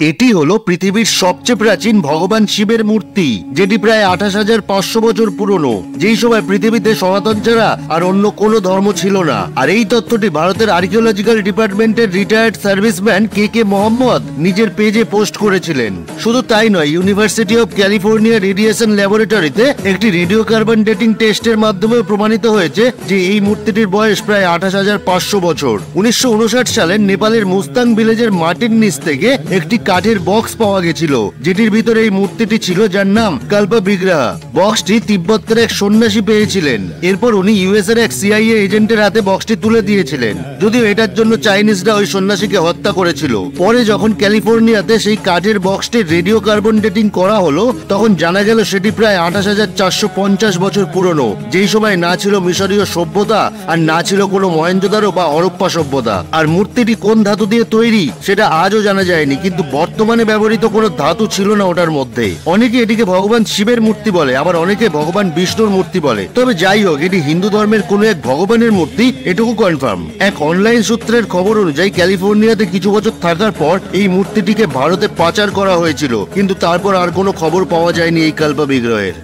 এটি হলো পৃথিবীর সবচেয়ে প্রাচীন ভগবান শিবের মূর্তি, যেটি প্রায় 28,500 বছর পুরনো, যেই সময় পৃথিবীতে সনাতন ছাড়া আর অন্য কোনো ধর্ম ছিল না। আর এই তথ্যটি ভারতের আর্কিওলজিক্যাল ডিপার্টমেন্টের রিটায়ার্ড সার্ভিসম্যান কে মোহাম্মদ নিজের পেজে পোস্ট করেছিলেন। শুধু তাই নয়, ইউনিভার্সিটি অফ ক্যালিফোর্নিয়া রেডিয়েশন ল্যাবরেটরিতে একটি রেডিও কার্বন ডেটিং টেস্টের মাধ্যমে প্রমাণিত হয়েছে যে এই মূর্তিটির বয়স প্রায় 28,500 বছর। 1959 সালে নেপালের মুস্তাং ভিলেজের মাটির নিচ থেকে একটি কাঠের বক্স পাওয়া গেছিল, যেটির ভিতরে এই মূর্তিটি ছিল, যার নাম কাল্পা বিগ্রহ। বক্সটি তিব্বতের এক সন্ন্যাসী পেয়েছিলেন। এরপর উনি ইউএস এর এক সিআইএ এজেন্টের হাতে বক্সটি তুলে দিয়েছিলেন, যদিও এটার জন্য চাইনিজরা ওই সন্ন্যাসীকে হত্যা করেছিল। পরে যখন ক্যালিফোর্নিয়াতে সেই কাঠের বক্সটির রেডিও কার্বন ডেটিং করা হলো, তখন জানা গেল সেটি প্রায় 28,450 বছর পুরনো, যেই সময় না ছিল মিশরীয় সভ্যতা আর না ছিল কোনো মহেঞ্জোদারো বা হরপ্পা সভ্যতা। আর মূর্তিটি কোন ধাতু দিয়ে তৈরি সেটা আজও জানা যায়নি, কিন্তু বর্তমানে ব্যবহৃত কোনো ধাতু ছিল না ওটার মধ্যে। অনেকে এটিকে ভগবান শিবের মূর্তি বলে, আবার অনেকে ভগবান বিষ্ণুর মূর্তি বলে। তবে যাই হোক, এটি হিন্দু ধর্মের কোনো এক ভগবানের মূর্তি, এটুকু কনফার্ম। এক অনলাইন সূত্রের খবর অনুযায়ী ক্যালিফোর্নিয়াতে কিছু বছর থাকার পর এই মূর্তিটিকে ভারতে পাচার করা হয়েছিল, কিন্তু তারপর আর কোনো খবর পাওয়া যায়নি এই কাল্পা বিগ্রহের।